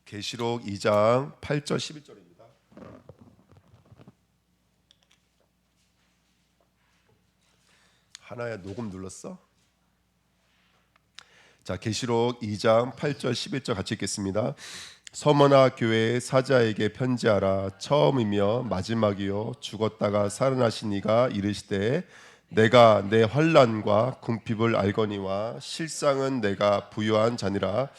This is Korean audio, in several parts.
계시록 2장 8절 11절입니다. 하나야 녹음 눌렀어? 자, 계시록 2장 8절 11절 같이 읽겠습니다. 서머나 교회의 사자에게 편지하라. 처음이며 마지막이요 죽었다가 살아나신 이가 이르시되 내가 내 환난과 궁핍을 알거니와 실상은 내가 부유한 자니라.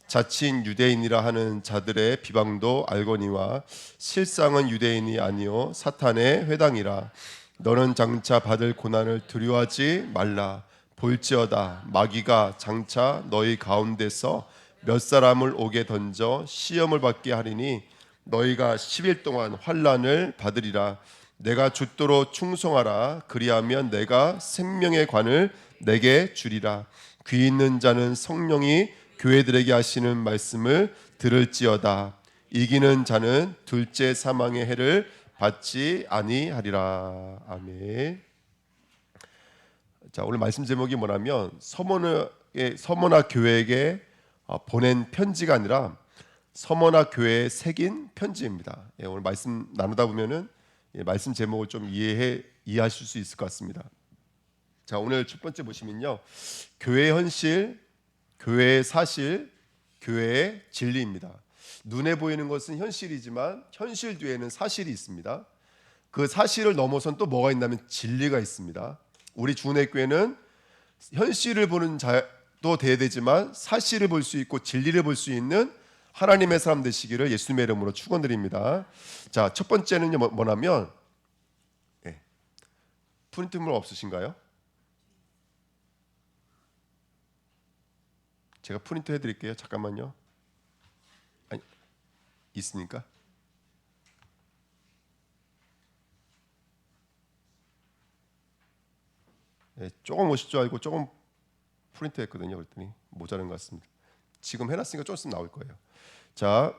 자칭 유대인이라 하는 자들의 비방도 알거니와 실상은 유대인이 아니요 사탄의 회당이라. 너는 장차 받을 고난을 두려워하지 말라. 볼지어다 마귀가 장차 너희 가운데서 몇 사람을 옥에 던져 시험을 받게 하리니 너희가 10일 동안 환난을 받으리라. 내가 죽도록 충성하라. 그리하면 내가 생명의 관을 내게 주리라. 귀 있는 자는 성령이 교회들에게 하시는 말씀을 들을지어다. 이기는 자는 둘째 사망의 해를 받지 아니하리라. 아멘. 자, 오늘 말씀 제목이 뭐냐면 서머나 교회에게 보낸 편지가 아니라 서머나 교회에 새긴 편지입니다. 오늘 말씀 나누다 보면은 말씀 제목을 좀 이해하실 수 있을 것 같습니다. 자, 오늘 첫 번째 보시면요, 교회의 현실, 교회의 사실, 교회의 진리입니다. 눈에 보이는 것은 현실이지만 현실 뒤에는 사실이 있습니다. 그 사실을 넘어선 또 뭐가 있냐면 진리가 있습니다. 우리 주은혜교회는 현실을 보는 자도 돼야 되지만 사실을 볼 수 있고 진리를 볼 수 있는 하나님의 사람 되시기를 예수님의 이름으로 축원드립니다. 자, 첫 번째는요, 뭐냐면 프린트물 없으신가요? 제가 프린트 해드릴게요. 잠깐만요. 아니, 있으니까. 조금 오실 줄 알고 조금 프린트 했거든요. 그랬더니 모자란 것 같습니다. 지금 해놨으니까 좀 있으면 나올 거예요. 자,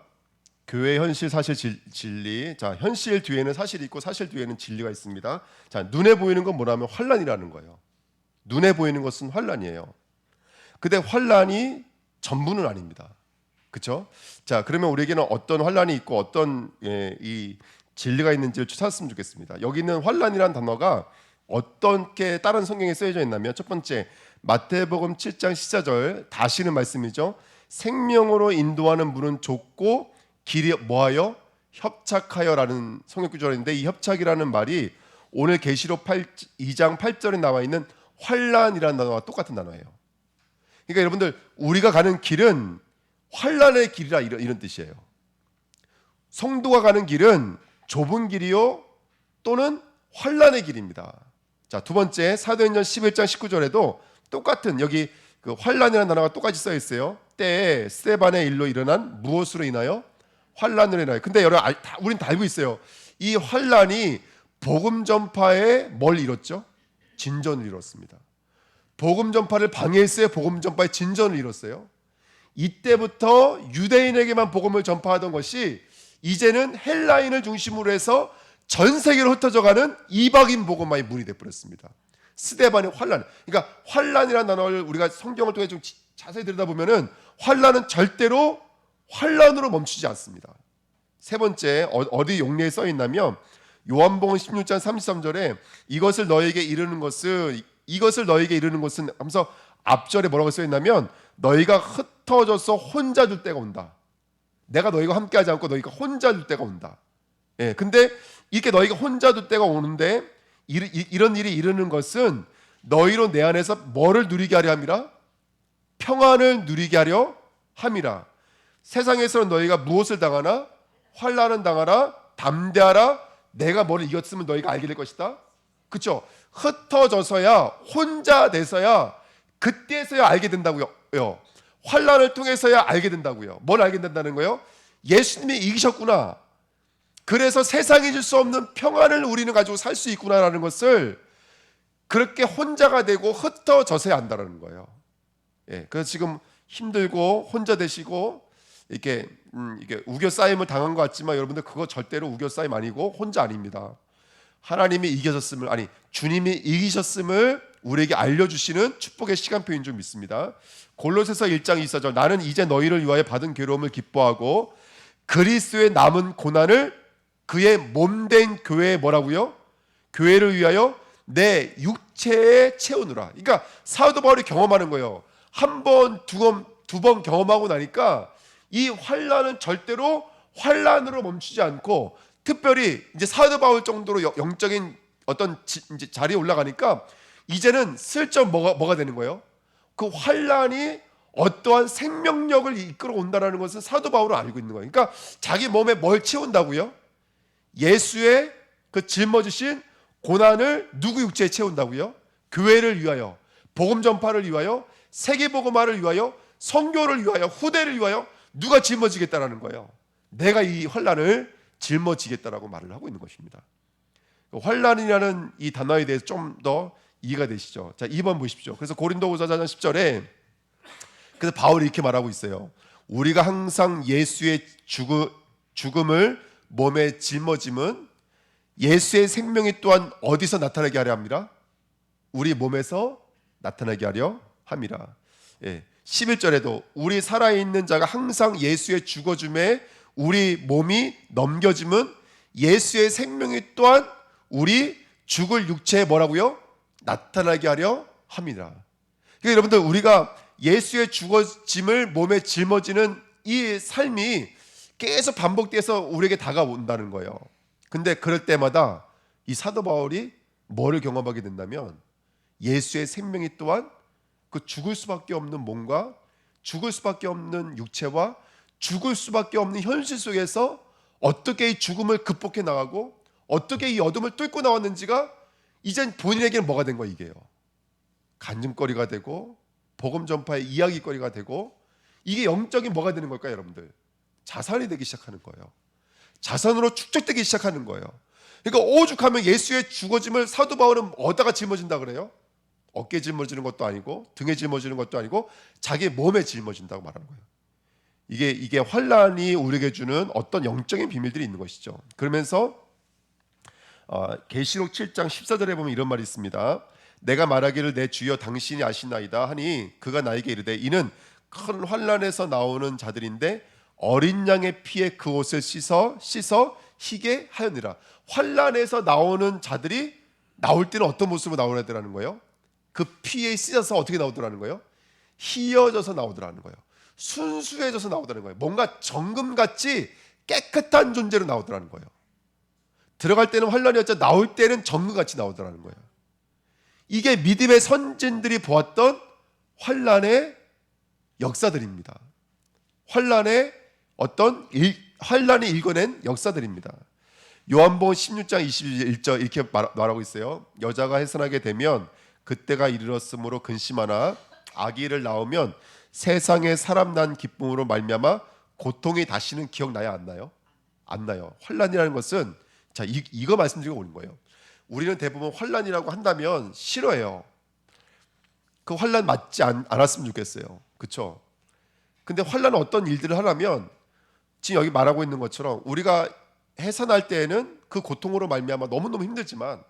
교회 현실, 사실, 진리. 자, 현실 뒤에는 사실이 있고 사실 뒤에는 진리가 있습니다. 자, 눈에 보이는 건 뭐냐면 환난이라는 거예요. 눈에 보이는 것은 환난이에요. 근데 환난이 전부는 아닙니다. 그렇죠? 자, 그러면 우리에게는 어떤 환난이 있고 어떤 이 진리가 있는지를 찾았으면 좋겠습니다. 여기 있는 환난이라는 단어가 어떻게 다른 성경에 쓰여져 있냐면, 첫 번째 마태복음 7장 14절 다시는 말씀이죠. 생명으로 인도하는 문은 좁고 길이 뭐하여? 협착하여라는 성경 구절인데, 이 협착이라는 말이 오늘 계시록 2장 8절에 나와 있는 환난이라는 단어와 똑같은 단어예요. 그러니까 여러분들, 우리가 가는 길은 환난의 길이라 이런 뜻이에요. 성도가 가는 길은 좁은 길이요 또는 환난의 길입니다. 자, 두 번째 사도행전 11장 19절에도 똑같은 여기 그 환난이라는 단어가 똑같이 써 있어요. 때에 스데반의 일로 일어난 무엇으로 인하여? 환난으로 인하여. 근데 여러분, 우린 다 알고 있어요. 이 환난이 복음 전파에 뭘 이뤘죠? 진전을 이뤘습니다. 복음 전파를 방해했어요? 복음 전파의 진전을 이뤘어요? 이때부터 유대인에게만 복음을 전파하던 것이 이제는 헬라인을 중심으로 해서 전 세계로 흩어져가는 이방인 복음화의 문이 되어버렸습니다. 스데반의 환난. 그러니까 환난이라는 단어를 우리가 성경을 통해 좀 자세히 들여다보면은 환난은 절대로 환난으로 멈추지 않습니다. 세 번째, 어디 용례에 써 있냐면 요한복음 16장 33절에 이것을 너에게 이르는 것은 하면서 앞절에 뭐라고 써 있냐면 너희가 흩어져서 혼자 둘 때가 온다. 내가 너희가 함께하지 않고 너희가 혼자 둘 때가 온다. 근데 이렇게 너희가 혼자 둘 때가 오는데 이런 일이 이르는 것은 너희로 내 안에서 뭐를 누리게 하려 함이라? 평안을 누리게 하려 함이라. 세상에서는 너희가 무엇을 당하나? 환난은 당하라. 담대하라. 내가 뭐를 이겼으면 너희가 알게 될 것이다. 그렇죠? 흩어져서야, 혼자 돼서야, 그때서야 알게 된다고요. 환난을 통해서야 알게 된다고요. 뭘 알게 된다는 거예요? 예수님이 이기셨구나. 그래서 세상이 줄 수 없는 평안을 우리는 가지고 살 수 있구나라는 것을 그렇게 혼자가 되고 흩어져서야 안다라는 거예요. 그래서 지금 힘들고 혼자 되시고 이게 우겨싸임을 당한 것 같지만 여러분들, 그거 절대로 우겨싸임 아니고 혼자 아닙니다. 하나님이 이기셨음을, 주님이 이기셨음을 우리에게 알려주시는 축복의 시간표인 줄 믿습니다. 골로새서 1장 24절 나는 이제 너희를 위하여 받은 괴로움을 기뻐하고 그리스도의 남은 고난을 그의 몸된 교회에 뭐라고요? 교회를 위하여 내 육체에 채우느라. 그러니까 사도 바울이 경험하는 거예요. 한 번, 두 번 경험하고 나니까 이 환난은 절대로 환난으로 멈추지 않고, 특별히 이제 사도 바울 정도로 영적인 어떤 이제 자리에 올라가니까 이제는 슬쩍 뭐가 되는 거예요? 그 환난이 어떠한 생명력을 이끌어 온다라는 것은 사도 바울은 알고 있는 거예요. 그러니까 자기 몸에 뭘 채운다고요? 예수의 그 짊어지신 고난을 누구 육체에 채운다고요? 교회를 위하여, 복음 전파를 위하여, 세계 복음화를 위하여, 선교를 위하여, 후대를 위하여 누가 짊어지겠다라는 거예요. 내가 이 환난을 짊어지겠다라고 말을 하고 있는 것입니다. 환난이라는 이 단어에 대해서 좀 더 이해가 되시죠? 자, 2번 보십시오. 그래서 고린도후서 4장 10절에 그래서 바울이 이렇게 말하고 있어요. 우리가 항상 예수의 죽음을 몸에 짊어짐은 예수의 생명이 또한 어디서 나타나게 하려 합니다? 우리 몸에서 나타나게 하려 함이라. 11절에도 우리 살아있는 자가 항상 예수의 죽어줌에 우리 몸이 넘겨짐은 예수의 생명이 또한 우리 죽을 육체에 뭐라고요? 나타나게 하려 함이라. 그러니까 여러분들, 우리가 예수의 죽어짐을 몸에 짊어지는 이 삶이 계속 반복돼서 우리에게 다가온다는 거예요. 근데 그럴 때마다 이 사도 바울이 뭐를 경험하게 된다면 예수의 생명이 또한 그 죽을 수밖에 없는 몸과 죽을 수밖에 없는 육체와 죽을 수밖에 없는 현실 속에서 어떻게 이 죽음을 극복해 나가고 어떻게 이 어둠을 뚫고 나왔는지가 이젠 본인에게는 뭐가 된 거예요? 이게요. 간증거리가 되고 복음 전파의 이야기거리가 되고, 이게 영적인 뭐가 되는 걸까요, 여러분들? 자산이 되기 시작하는 거예요. 자산으로 축적되기 시작하는 거예요. 그러니까 오죽하면 예수의 죽어짐을 사도 바울은 어디다가 짊어진다 그래요? 어깨에 짊어지는 것도 아니고 등에 짊어지는 것도 아니고 자기 몸에 짊어진다고 말하는 거예요. 이게 환난이 우리에게 주는 어떤 영적인 비밀들이 있는 것이죠. 그러면서 계시록 7장 14절에 보면 이런 말이 있습니다. 내가 말하기를 내 주여 당신이 아시나이다 하니 그가 나에게 이르되 이는 큰 환난에서 나오는 자들인데 어린 양의 피에 그 옷을 씻어 희게 하였느라. 환난에서 나오는 자들이 나올 때는 어떤 모습으로 나오라는 거예요? 그 피에 씻어서 어떻게 나오더라는 거예요? 희어져서 나오더라는 거예요. 순수해져서 나오더라는 거예요. 뭔가 정금같이 깨끗한 존재로 나오더라는 거예요. 들어갈 때는 환난이었죠. 나올 때는 정금같이 나오더라는 거예요. 이게 믿음의 선진들이 보았던 환난의 역사들입니다. 환난이 읽어낸 역사들입니다. 요한복음 16장 21절 이렇게 말하고 있어요. 여자가 해산하게 되면 그때가 이르렀으므로 근심하나 아기를 낳으면 세상에 사람 난 기쁨으로 말미암아 고통이 다시는 기억나야 안 나요? 안 나요. 환난이라는 것은 자, 이거 말씀드리고 오는 거예요. 우리는 대부분 환난이라고 한다면 싫어해요. 그 환난 맞지 않았으면 좋겠어요. 그렇죠? 근데 환난은 어떤 일들을 하려면 지금 여기 말하고 있는 것처럼 우리가 해산할 때에는 그 고통으로 말미암아 너무너무 힘들지만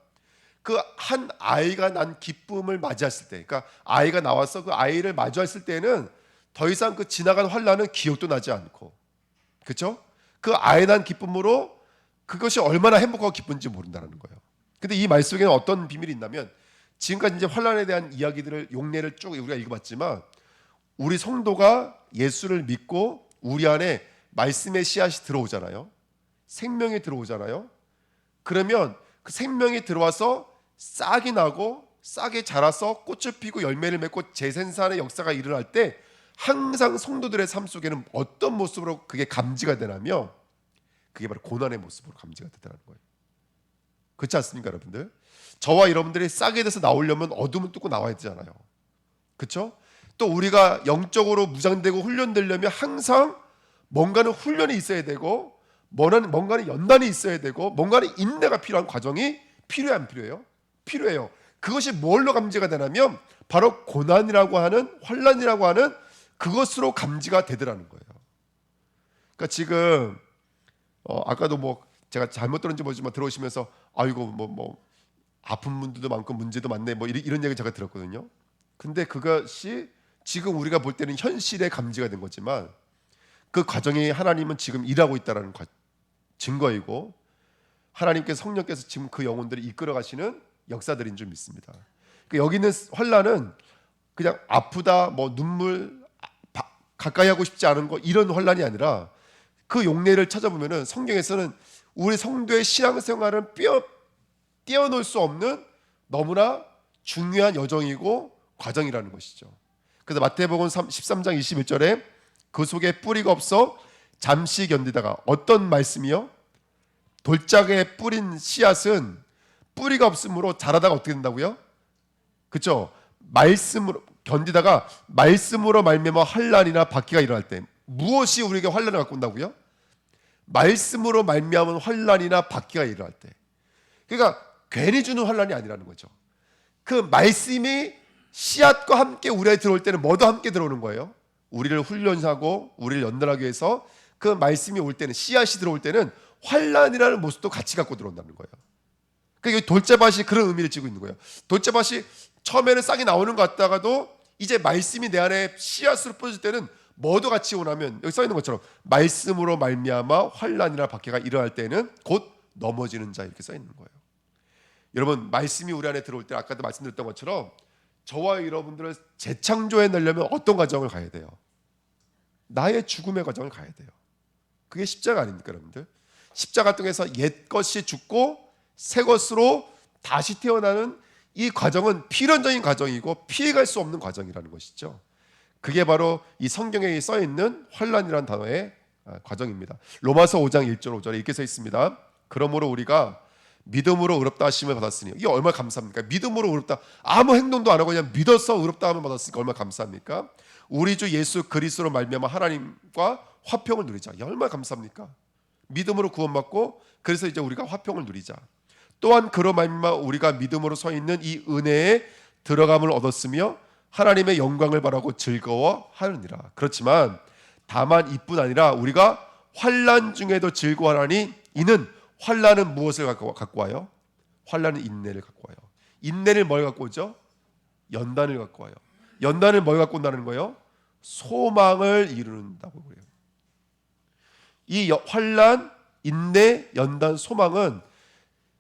그 한 아이가 난 기쁨을 맞이했을 때, 그러니까 아이가 나와서 그 아이를 마주했을 때는 더 이상 그 지나간 환난은 기억도 나지 않고, 그렇죠? 그 아이 난 기쁨으로 그것이 얼마나 행복하고 기쁜지 모른다는 거예요. 근데 이 말 속에는 어떤 비밀이 있냐면 지금까지 이제 환난에 대한 이야기들을 용례를 쭉 우리가 읽어봤지만 우리 성도가 예수를 믿고 우리 안에 말씀의 씨앗이 들어오잖아요. 생명이 들어오잖아요. 그러면 그 생명이 들어와서 싹이 나고 싹이 자라서 꽃을 피고 열매를 맺고 재생산의 역사가 일어날 때 항상 성도들의 삶 속에는 어떤 모습으로 그게 감지가 되냐면 그게 바로 고난의 모습으로 감지가 되더라는 거예요. 그렇지 않습니까, 여러분들? 저와 여러분들이 싹에 대해서 나오려면 어둠을 뚫고 나와야 되잖아요. 그렇죠? 또 우리가 영적으로 무장되고 훈련되려면 항상 뭔가는 훈련이 있어야 되고 뭔가는 연단이 있어야 되고 뭔가는 인내가 필요한 과정이 필요해 안 필요해요? 필요해요. 그것이 뭘로 감지가 되냐면 바로 고난이라고 하는 환난이라고 하는 그것으로 감지가 되더라는 거예요. 그러니까 지금 아까도 뭐 제가 잘못 들었는지 모르지만 들어오시면서 아이고 뭐 아픈 분들도 많고 문제도 많네 뭐 이런 얘기 제가 들었거든요. 근데 그것이 지금 우리가 볼 때는 현실에 감지가 된 거지만 그 과정에 하나님은 지금 일하고 있다는 증거이고 하나님께서 성령께서 지금 그 영혼들을 이끌어 가시는 역사들인 줄 믿습니다. 그러니까 여기 있는 환난은 그냥 아프다, 뭐 눈물, 가까이 하고 싶지 않은 거 이런 환난이 아니라 그 용례를 찾아보면은 성경에서는 우리 성도의 신앙생활을 떼어놓을 수 없는 너무나 중요한 여정이고 과정이라는 것이죠. 그래서 마태복음 13장 21절에 그 속에 뿌리가 없어 잠시 견디다가 어떤 말씀이요? 돌짝에 뿌린 씨앗은 뿌리가 없으므로 자라다가 어떻게 된다고요? 그렇죠? 말씀으로 견디다가 말씀으로 말미암아 환난이나 박해가 일어날 때 무엇이 우리에게 환난을 갖고 온다고요? 말씀으로 말미암은 환난이나 박해가 일어날 때. 그러니까 괜히 주는 환난이 아니라는 거죠. 그 말씀이 씨앗과 함께 우리에 들어올 때는 뭐도 함께 들어오는 거예요? 우리를 훈련하고 우리를 연단하기 위해서 그 말씀이 올 때는 씨앗이 들어올 때는 환난이라는 모습도 같이 갖고 들어온다는 거예요. 그러니까 돌째밭이 그런 의미를 지고 있는 거예요. 돌째밭이 처음에는 싹이 나오는 것 같다가도 이제 말씀이 내 안에 씨앗으로 뿌려질 때는 뭐도 같이 오나면 여기 써 있는 것처럼 말씀으로 말미암아 환난이나 박해가 일어날 때는 곧 넘어지는 자 이렇게 써 있는 거예요. 여러분 말씀이 우리 안에 들어올 때 아까도 말씀드렸던 것처럼 저와 여러분들을 재창조해 내려면 어떤 과정을 가야 돼요? 나의 죽음의 과정을 가야 돼요. 그게 십자가 아닙니까 여러분들? 십자가 통해서 옛 것이 죽고 새 것으로 다시 태어나는 이 과정은 필연적인 과정이고 피해갈 수 없는 과정이라는 것이죠. 그게 바로 이 성경에 써 있는 환난이라는 단어의 과정입니다. 로마서 5장 1절 5절에 이렇게 써 있습니다. 그러므로 우리가 믿음으로 의롭다 하심을 받았으니 이게 얼마나 감사합니까? 믿음으로 의롭다 아무 행동도 안 하고 그냥 믿어서 의롭다 함을 받았으니까 얼마나 감사합니까? 우리 주 예수 그리스도로 말미암아 하나님과 화평을 누리자. 얼마나 감사합니까? 믿음으로 구원받고 그래서 이제 우리가 화평을 누리자. 또한 그로 말미암아 우리가 믿음으로 서 있는 이 은혜에 들어감을 얻었으며 하나님의 영광을 바라고 즐거워하느니라. 그렇지만 다만 이뿐 아니라 우리가 환난 중에도 즐거워하니 이는 환난은 무엇을 갖고 와요? 환난은 인내를 갖고 와요. 인내를 뭘 갖고 오죠? 연단을 갖고 와요. 연단을 뭘 갖고 온다는 거예요? 소망을 이룬다고 그래요. 이 환난, 인내, 연단, 소망은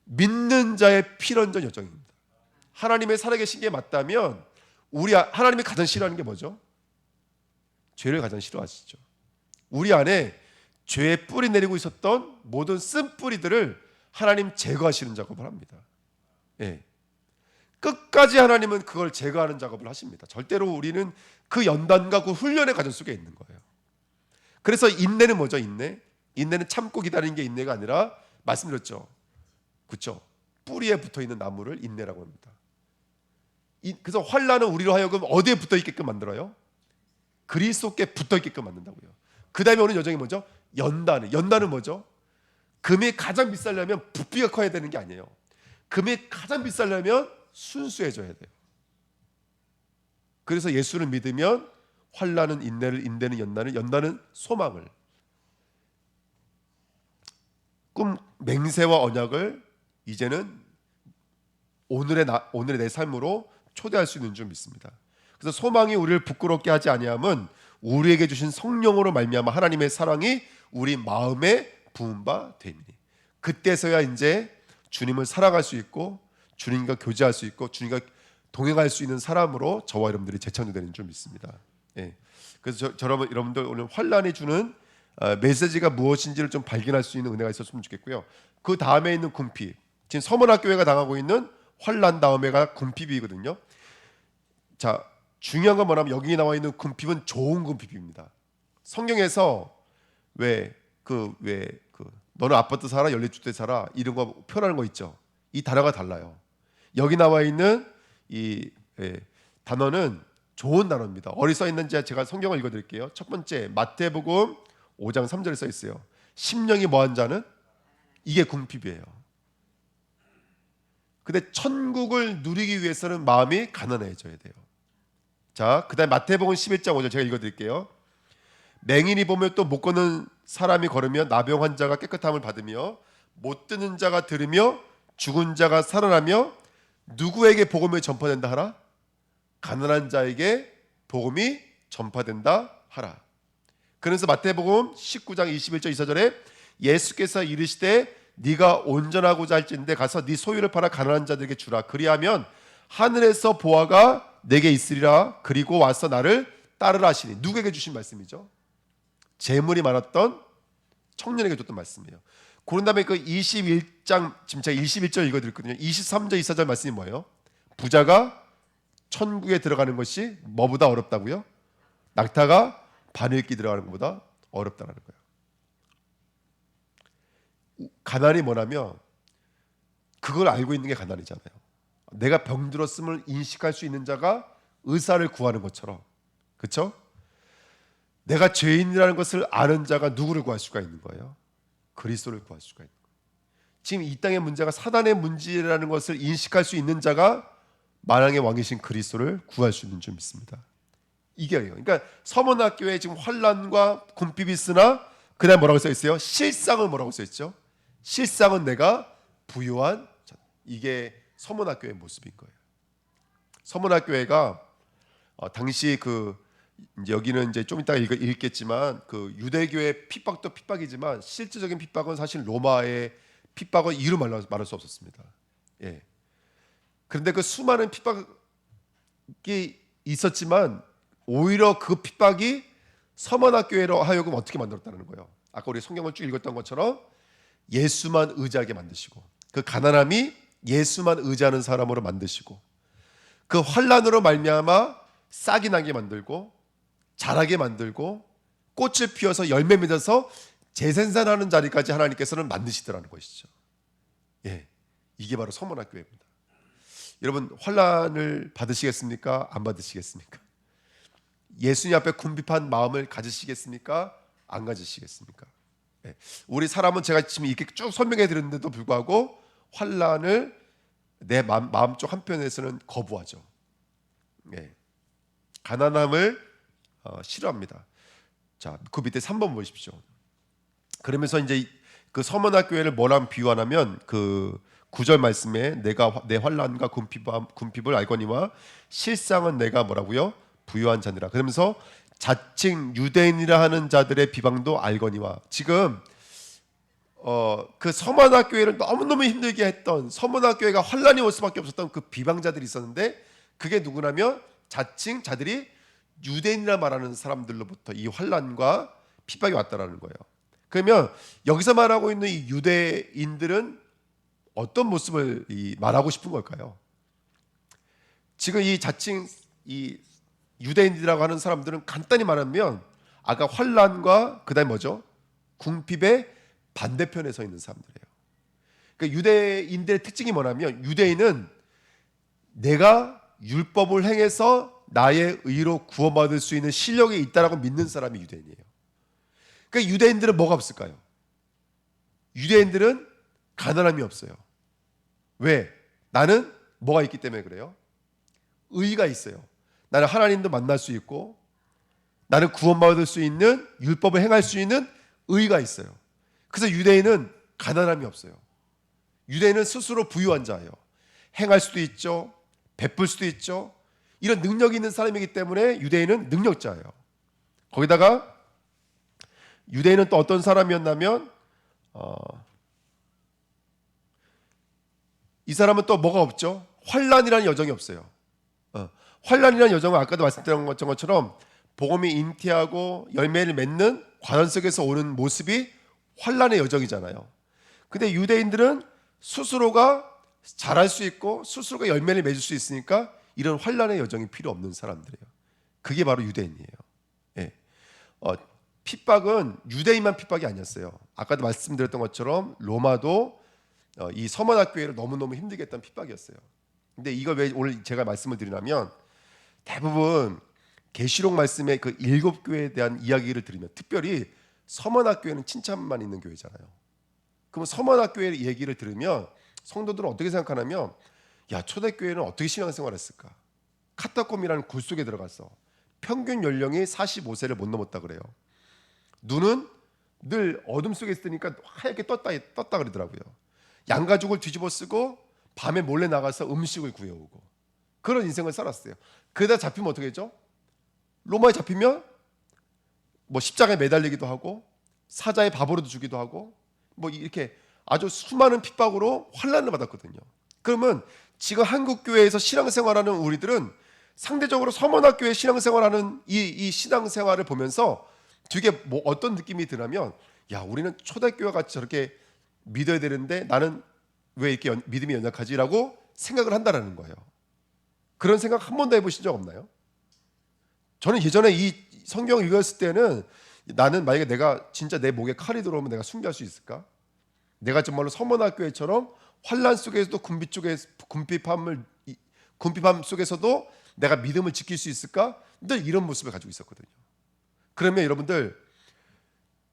믿는 자의 필연적 여정입니다. 하나님의 살아계신 게 맞다면 하나님이 가장 싫어하는 게 뭐죠? 죄를 가장 싫어하시죠. 우리 안에 죄의 뿌리 내리고 있었던 모든 쓴 뿌리들을 하나님 제거하시는 작업을 합니다. 예. 끝까지 하나님은 그걸 제거하는 작업을 하십니다. 절대로 우리는 그 연단과 그 훈련의 과정 속에 있는 거예요. 그래서 인내는 뭐죠? 인내는 참고 기다리는 게 인내가 아니라 말씀드렸죠. 그렇죠? 뿌리에 붙어있는 나무를 인내라고 합니다. 그래서 환난은 우리로 하여금 어디에 붙어있게끔 만들어요? 그리스도께 붙어있게끔 만든다고요. 그 다음에 오는 여정이 뭐죠? 연단은 뭐죠? 금이 가장 비싸려면 부피가 커야 되는 게 아니에요. 금이 가장 비싸려면 순수해져야 돼요. 그래서 예수를 믿으면 환난은 인내를, 인내는 연단은 소망을, 맹세와 언약을 이제는 오늘의 내 삶으로 초대할 수 있는 줄 믿습니다. 그래서 소망이 우리를 부끄럽게 하지 아니함은 우리에게 주신 성령으로 말미암아 하나님의 사랑이 우리 마음에 부은 바 되니 그때서야 이제 주님을 살아갈 수 있고 주님과 교제할 수 있고 주님과 동행할 수 있는 사람으로 저와 여러분들이 재창조되는 줄 믿습니다. 예. 그래서 여러분들 오늘 환난이 주는 메시지가 무엇인지를 좀 발견할 수 있는 은혜가 있었으면 좋겠고요. 그 다음에 있는 궁핍, 지금 서문학교회가 당하고 있는 환난 다음에가 궁핍이거든요. 자, 중요한 건 뭐냐면 여기 나와 있는 궁핍은 좋은 궁핍입니다. 성경에서 너는 아파트 살아, 연립주택 살아 이런 거 표현하는 거 있죠. 이 단어가 달라요. 여기 나와 있는 이 단어는 좋은 단어입니다. 어디 써 있는지 제가 성경을 읽어드릴게요. 첫 번째 마태복음 5장 3절에 써 있어요. 심령이 뭐한 자는 이게 궁핍이에요. 근데 천국을 누리기 위해서는 마음이 가난해져야 돼요. 자, 그다음 마태복음 11장 5절 제가 읽어드릴게요. 맹인이 보며 또 못 걷는 사람이 걸으며 나병 환자가 깨끗함을 받으며 못 듣는 자가 들으며 죽은 자가 살아나며 누구에게 복음이 전파된다 하라? 가난한 자에게 복음이 전파된다 하라. 그래서 마태복음 19장 21절 24절에 예수께서 이르시되 네가 온전하고자 할진대 가서 네 소유를 팔아 가난한 자들에게 주라. 그리하면 하늘에서 보화가 내게 있으리라. 그리고 와서 나를 따르라 하시니. 누구에게 주신 말씀이죠? 재물이 많았던 청년에게 줬던 말씀이에요. 그런 다음에 그 21장, 지금 제가 21절 읽어드렸거든요. 23절 24절 말씀이 뭐예요? 부자가 천국에 들어가는 것이 뭐보다 어렵다고요? 낙타가 바늘기 들어가는 것보다 어렵다는 거예요. 가난이 뭐냐면 그걸 알고 있는 게 가난이잖아요. 내가 병들었음을 인식할 수 있는 자가 의사를 구하는 것처럼, 그렇죠? 내가 죄인이라는 것을 아는 자가 누구를 구할 수가 있는 거예요? 그리스도를 구할 수가 있는 거예요. 지금 이 땅의 문제가 사단의 문제라는 것을 인식할 수 있는 자가 만왕의 왕이신 그리스도를 구할 수 있는 줄 믿습니다. 이게요. 그러니까 서문학교에 지금 환난과 궁핍이 있으나 그다음 뭐라고 써 있어요? 실상은 뭐라고 써 있죠? 실상은 내가 부유한 자. 이게 서문학교의 모습인 거예요. 서문학교회가 당시 그 이제 여기는 이제 좀 이따 읽겠지만 그 유대교의 핍박도 핍박이지만 실질적인 핍박은 사실 로마의 핍박은 이루 말할 수 없었습니다. 예. 그런데 그 수많은 핍박이 있었지만 오히려 그 핍박이 서문학교회로 하여금 어떻게 만들었다는 거예요. 아까 우리 성경을 쭉 읽었던 것처럼 예수만 의지하게 만드시고 그 가난함이 예수만 의지하는 사람으로 만드시고 그 환난으로 말미암아 싹이 나게 만들고 자라게 만들고 꽃을 피워서 열매 맺어서 재생산하는 자리까지 하나님께서는 만드시더라는 것이죠. 예, 이게 바로 서문학교회입니다. 여러분 환난을 받으시겠습니까? 안 받으시겠습니까? 예수님 앞에 궁핍한 마음을 가지시겠습니까? 안 가지시겠습니까? 예, 우리 사람은 제가 지금 이렇게 쭉 설명해 드렸는데도 불구하고 환난을 내 마음쪽 한편에서는 거부하죠. 예, 가난함을 싫어합니다. 자, 그 밑에 3번 보십시오. 그러면서 이제 그 서문학교회를 뭐랑 비유하냐면 그 9절 말씀에 내가 내 환난과 궁핍을 알거니와 실상은 내가 뭐라고요? 부유한 자니라. 그러면서 자칭 유대인이라 하는 자들의 비방도 알거니와. 지금 그 서문학교회를 너무너무 힘들게 했던 서문학교회가 환난이 올 수밖에 없었던 그 비방자들이 있었는데 그게 누구냐면 자칭 자들이 유대인이라 말하는 사람들로부터 이 환난과 핍박이 왔다라는 거예요. 그러면 여기서 말하고 있는 이 유대인들은 어떤 모습을 말하고 싶은 걸까요? 지금 이 자칭 이 유대인이라고 하는 사람들은 간단히 말하면 아까 환난과 그다음에 뭐죠? 궁핍의 반대편에 서 있는 사람들이에요. 그러니까 유대인들의 특징이 뭐냐면 유대인은 내가 율법을 행해서 나의 의로 구원받을 수 있는 실력이 있다라고 믿는 사람이 유대인이에요. 그러니까 유대인들은 뭐가 없을까요? 유대인들은 가난함이 없어요. 왜? 나는 뭐가 있기 때문에 그래요? 의가 있어요. 나는 하나님도 만날 수 있고 나는 구원받을 수 있는 율법을 행할 수 있는 의가 있어요. 그래서 유대인은 가난함이 없어요. 유대인은 스스로 부유한 자예요. 행할 수도 있죠. 베풀 수도 있죠. 이런 능력이 있는 사람이기 때문에 유대인은 능력자예요. 거기다가 유대인은 또 어떤 사람이었냐면 이 사람은 또 뭐가 없죠? 환난이라는 여정이 없어요. 환난이라는 여정은 아까도 말씀드린 것처럼 복음이 잉태하고 열매를 맺는 과정 속에서 오는 모습이 환난의 여정이잖아요. 근데 유대인들은 스스로가 잘할 수 있고 스스로가 열매를 맺을 수 있으니까 이런 환난의 여정이 필요 없는 사람들이에요. 그게 바로 유대인이에요. 예. 핍박은 유대인만 핍박이 아니었어요. 아까도 말씀드렸던 것처럼 로마도 이 서문학교회를 너무너무 힘들게 했던 핍박이었어요. 근데 이걸 왜 오늘 제가 말씀을 드리냐면 대부분 계시록 말씀의 그 7교회에 대한 이야기를 들으면 특별히 서문학교회는 칭찬만 있는 교회잖아요. 그럼 서문학교회 얘기를 들으면 성도들은 어떻게 생각하냐면 야 초대교회는 어떻게 신앙생활했을까? 카타콤이라는 굴 속에 들어갔어. 평균 연령이 45세를 못 넘었다 그래요. 눈은 늘 어둠 속에 있으니까 하얗게 떴다 그러더라고요. 양가죽을 뒤집어 쓰고 밤에 몰래 나가서 음식을 구해오고 그런 인생을 살았어요. 그러다 잡히면 어떻게 했죠? 로마에 잡히면 뭐 십자가에 매달리기도 하고 사자의 밥으로도 주기도 하고 뭐 이렇게 아주 수많은 핍박으로 환난을 받았거든요. 그러면 지금 한국 교회에서 신앙생활하는 우리들은 상대적으로 서문학교에 신앙생활하는 이 신앙생활을 보면서 되게 뭐 어떤 느낌이 드냐면, 야, 우리는 초대교회와 같이 저렇게 믿어야 되는데 나는 왜 이렇게 믿음이 연약하지라고 생각을 한다라는 거예요. 그런 생각 한 번도 해보신 적 없나요? 저는 예전에 이 성경을 읽었을 때는 나는 만약에 내가 진짜 내 목에 칼이 들어오면 내가 숭배할 수 있을까? 내가 정말로 서문학교회처럼 환난 속에서도 궁핍함 속에서도 내가 믿음을 지킬 수 있을까? 늘 이런 모습을 가지고 있었거든요. 그러면 여러분들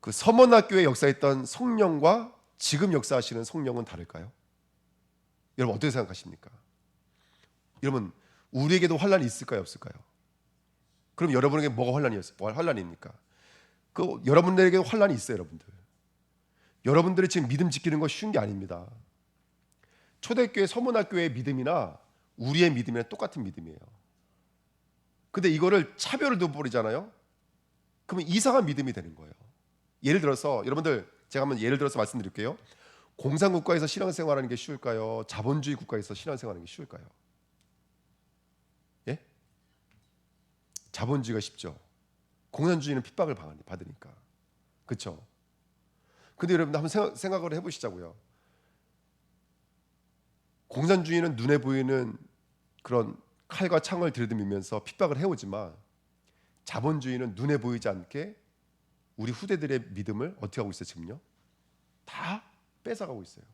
그 서문학교에 역사했던 성령과 지금 역사하시는 성령은 다를까요? 여러분 어떻게 생각하십니까? 여러분 우리에게도 환난이 있을까요, 없을까요? 그럼 여러분에게 뭐가 환난입니까? 그 여러분들에게도 환난이 있어요, 여러분들. 여러분들이 지금 믿음 지키는 거 쉬운 게 아닙니다. 초대교회, 서문학교의 믿음이나 우리의 믿음이랑 똑같은 믿음이에요. 근데 이거를 차별을 둬버리잖아요. 그러면 이상한 믿음이 되는 거예요. 예를 들어서 여러분들 제가 한번 예를 들어서 말씀드릴게요. 공산국가에서 신앙생활하는 게 쉬울까요? 자본주의 국가에서 신앙생활하는 게 쉬울까요? 예? 자본주의가 쉽죠. 공산주의는 핍박을 받으니까. 그렇죠? 근데 여러분 한번 생각을 해보시자고요. 공산주의는 눈에 보이는 그런 칼과 창을 들이밀면서 핍박을 해오지만 자본주의는 눈에 보이지 않게 우리 후대들의 믿음을 어떻게 하고 있어요? 지금요? 다 뺏어가고 있어요.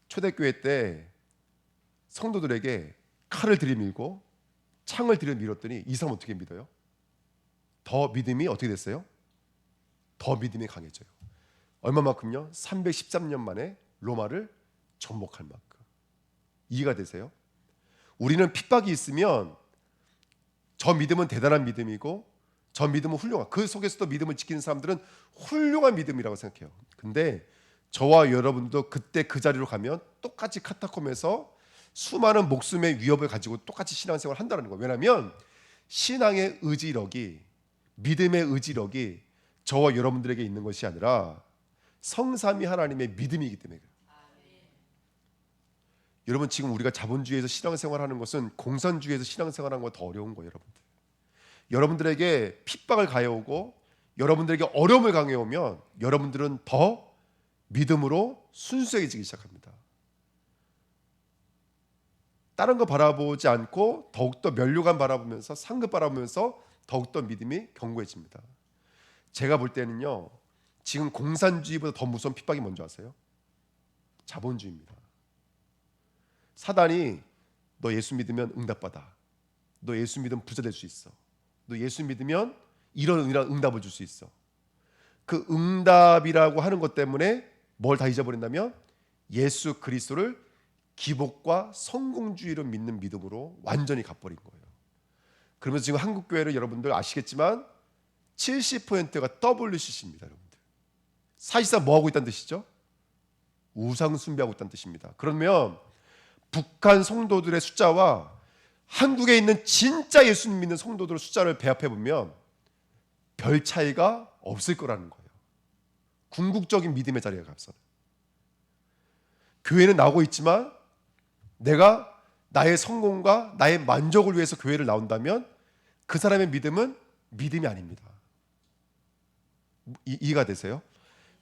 초대교회 때 성도들에게 칼을 들이밀고 창을 들이밀었더니 이 사람 어떻게 믿어요? 더 믿음이 어떻게 됐어요? 더 믿음이 강해져요. 얼마만큼요? 313년 만에 로마를 정복할 만큼. 이해가 되세요? 우리는 핍박이 있으면 저 믿음은 대단한 믿음이고 저 믿음은 훌륭한, 그 속에서도 믿음을 지키는 사람들은 훌륭한 믿음이라고 생각해요. 근데 저와 여러분도 그때 그 자리로 가면 똑같이 카타콤에서 수많은 목숨의 위협을 가지고 똑같이 신앙생활을 한다는 거예요. 왜냐하면 신앙의 의지력이, 믿음의 의지력이 저와 여러분들에게 있는 것이 아니라 성삼위 하나님의 믿음이기 때문에 그래요. 여러분 지금 우리가 자본주의에서 신앙생활하는 것은 공산주의에서 신앙생활하는 것보다 더 어려운 거예요. 여러분들에게 핍박을 가해오고 여러분들에게 어려움을 강해오면 여러분들은 더 믿음으로 순수해지기 시작합니다. 다른 거 바라보지 않고 더욱더 면류관 바라보면서 상급 바라보면서 더욱더 믿음이 견고해집니다. 제가 볼 때는요, 지금 공산주의보다 더 무서운 핍박이 뭔지 아세요? 자본주의입니다. 사단이 너 예수 믿으면 응답받아, 너 예수 믿으면 부자 될 수 있어, 너 예수 믿으면 이런 응답을 줄 수 있어. 그 응답이라고 하는 것 때문에 뭘 다 잊어버린다면 예수 그리스도를 기복과 성공주의로 믿는 믿음으로 완전히 갚버린 거예요. 그러면서 지금 한국 교회를 여러분들 아시겠지만 70%가 WCC입니다. 여러분들 사실상 뭐 하고 있다는 뜻이죠? 우상 숭배하고 있다는 뜻입니다. 그러면 북한 성도들의 숫자와 한국에 있는 진짜 예수님 믿는 성도들의 숫자를 배합해 보면 별 차이가 없을 거라는 거예요. 궁극적인 믿음의 자리에 가서 교회는 나오고 있지만 내가 나의 성공과 나의 만족을 위해서 교회를 나온다면 그 사람의 믿음은 믿음이 아닙니다. 이해가 되세요?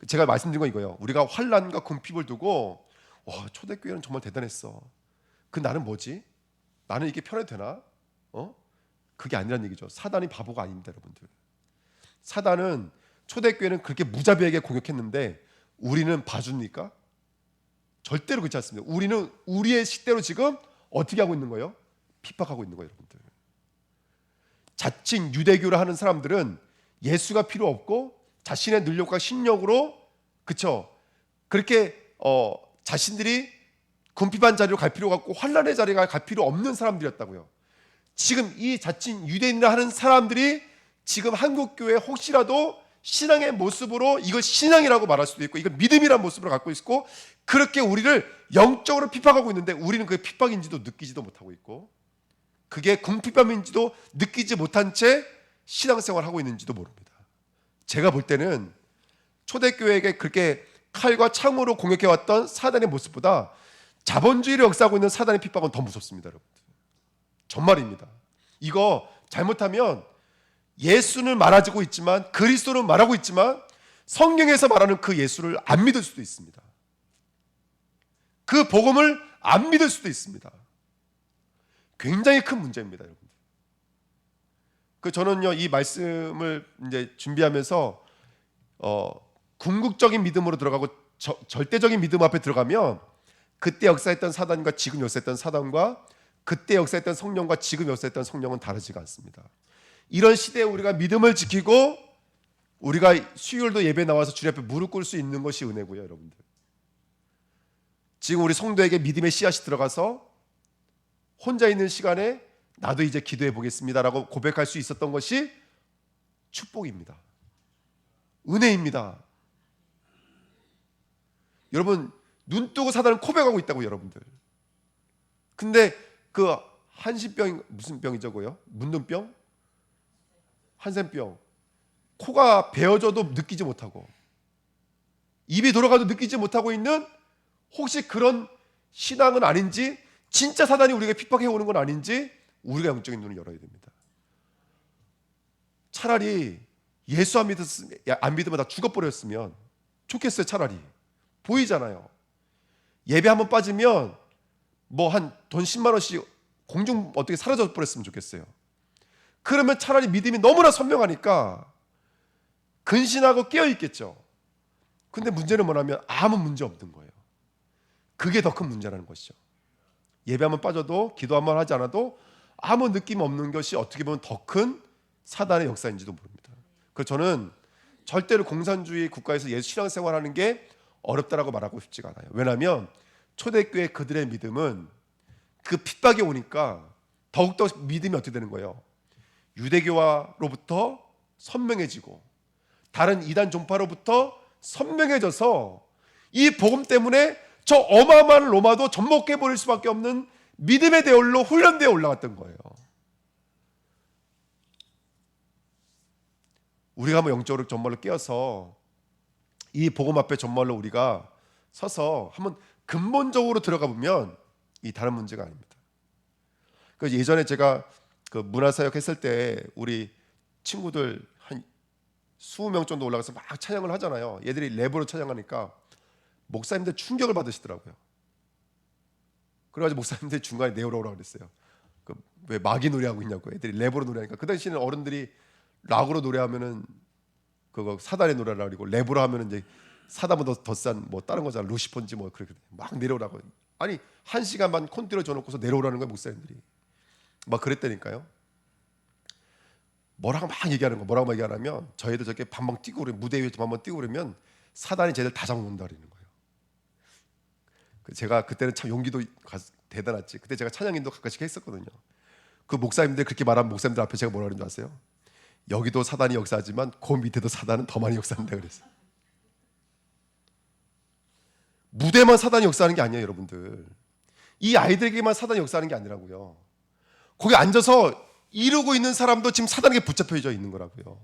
제가 말씀드린 건 이거예요. 우리가 환난과 궁핍을 두고 와, 초대교회는 정말 대단했어. 그 나는 뭐지? 나는 이게 편해도 되나? 그게 아니란 얘기죠. 사단이 바보가 아닙니다, 여러분들. 사단은 초대교회는 그렇게 무자비하게 공격했는데 우리는 봐줍니까? 절대로 그렇지 않습니다. 우리는 우리의 식대로 지금 어떻게 하고 있는 거예요? 핍박하고 있는 거예요, 여러분들. 자칭 유대교를 하는 사람들은 예수가 필요 없고 자신의 능력과 신력으로, 그렇죠? 그렇게 자신들이 궁핍한 자리로 갈 필요가 없고 환난의 자리가 갈 필요 없는 사람들이었다고요. 지금 이 자칭 유대인이라 하는 사람들이 지금 한국 교회 혹시라도 신앙의 모습으로 이걸 신앙이라고 말할 수도 있고 이걸 믿음이라는 모습으로 갖고 있고 그렇게 우리를 영적으로 핍박하고 있는데 우리는 그게 핍박인지도 느끼지도 못하고 있고 그게 궁핍함인지도 느끼지 못한 채 신앙생활을 하고 있는지도 모릅니다. 제가 볼 때는 초대교회에게 그렇게 칼과 창으로 공격해왔던 사단의 모습보다 자본주의를 역사하고 있는 사단의 핍박은 더 무섭습니다, 여러분. 정말입니다. 이거 잘못하면 예수는 말하고 있지만, 그리스도는 말하고 있지만 성경에서 말하는 그 예수를 안 믿을 수도 있습니다. 그 복음을 안 믿을 수도 있습니다. 굉장히 큰 문제입니다, 여러분. 저는요, 이 말씀을 이제 준비하면서 궁극적인 믿음으로 들어가고 절대적인 믿음 앞에 들어가면 그때 역사했던 사단과 지금 역사했던 사단과 그때 역사했던 성령과 지금 역사했던 성령은 다르지가 않습니다. 이런 시대에 우리가 믿음을 지키고 우리가 수요일도 예배 나와서 주님 앞에 무릎 꿇을 수 있는 것이 은혜고요, 여러분들. 지금 우리 성도에게 믿음의 씨앗이 들어가서 혼자 있는 시간에 나도 이제 기도해 보겠습니다라고 고백할 수 있었던 것이 축복입니다. 은혜입니다. 여러분, 눈 뜨고 사단은 고백하고 있다고, 여러분들. 근데 그 한신병, 무슨 병이죠, 그요? 문둥병? 한센병. 코가 베어져도 느끼지 못하고, 입이 돌아가도 느끼지 못하고 있는, 혹시 그런 신앙은 아닌지, 진짜 사단이 우리에게 핍박해 오는 건 아닌지 우리가 영적인 눈을 열어야 됩니다. 차라리 예수 안 믿으면 다 죽어버렸으면 좋겠어요. 차라리 보이잖아요. 예배 한번 빠지면 뭐 한 돈 10만 원씩 공중 어떻게 사라져 버렸으면 좋겠어요. 그러면 차라리 믿음이 너무나 선명하니까 근신하고 깨어 있겠죠. 근데 문제는 뭐냐면 아무 문제 없는 거예요. 그게 더 큰 문제라는 것이죠. 예배 한번 빠져도, 기도 한번 하지 않아도 아무 느낌 없는 것이 어떻게 보면 더 큰 사단의 역사인지도 모릅니다. 그래서 저는 절대로 공산주의 국가에서 예수 신앙생활하는 게 어렵다라고 말하고 싶지가 않아요. 왜냐하면 초대교회 그들의 믿음은 그 핍박이 오니까 더욱더 믿음이 어떻게 되는 거예요? 유대교화로부터 선명해지고 다른 이단 종파로부터 선명해져서 이 복음 때문에 저 어마어마한 로마도 접목해버릴 수밖에 없는 믿음의 대열로 훈련되어 올라갔던 거예요. 우리가 한번 영적으로 정말로 깨어서 이 복음 앞에 정말로 우리가 서서 한번 근본적으로 들어가 보면 이 다른 문제가 아닙니다. 그래서 예전에 제가 그 문화사역 했을 때 우리 친구들 한 20명 정도 올라가서 막 찬양을 하잖아요. 얘들이 랩으로 찬양하니까 목사님들 충격을 받으시더라고요. 그래가지고 목사님들이 중간에 내오라고 그랬어요. 왜 마귀 노래하고 있냐고. 애들이 랩으로 노래하니까 그 당시에는 어른들이 락으로 노래하면은 그거 사단의 노래라 그러고 랩으로 하면은 이제 사단보다 더 싼 뭐 다른 거잖아. 루시폰지 뭐 그렇게 막 내려오라고. 아니 1시간만 콘티로 줘놓고서 내려오라는 거야 목사님들이. 막 그랬다니까요. 뭐라고 막 얘기하는 거. 뭐라고 얘기하냐면 저희들 저렇게 반방 뛰고 그러면 무대 위에 반방 뛰고 그러면 사단이 쟤들 다 잡는다 그러는 거예요. 제가 그때는 참 용기도 대단했지. 그때 제가 찬양인도 가끔씩 했었거든요. 그 목사님들 그렇게 말한 목사님들 앞에 제가 뭐라 그러는 줄 아세요? 여기도 사단이 역사하지만 그 밑에도 사단은 더 많이 역사한다 그랬어요. 무대만 사단이 역사하는 게 아니에요, 여러분들. 이 아이들에게만 사단이 역사하는 게 아니라고요. 거기 앉아서 이루고 있는 사람도 지금 사단에게 붙잡혀져 있는 거라고요.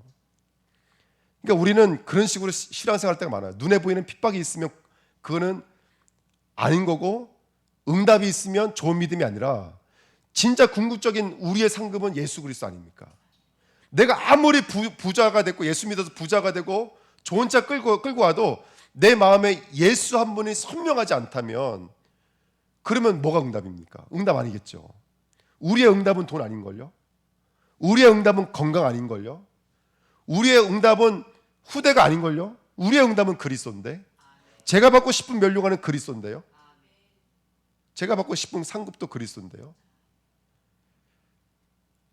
그러니까 우리는 그런 식으로 신앙생활 할 때가 많아요. 눈에 보이는 핍박이 있으면 그거는 아닌 거고, 응답이 있으면 좋은 믿음이 아니라 진짜 궁극적인 우리의 상급은 예수 그리스도 아닙니까? 내가 아무리 부자가 됐고 예수 믿어서 부자가 되고 좋은 차 끌고 와도 내 마음에 예수 한 분이 선명하지 않다면 그러면 뭐가 응답입니까? 응답 아니겠죠. 우리의 응답은 돈 아닌걸요? 우리의 응답은 건강 아닌걸요? 우리의 응답은 후대가 아닌걸요? 우리의 응답은 그리스도인데, 제가 받고 싶은 면류관은 그리스도인데요, 제가 받고 싶은 상급도 그리스도인데요.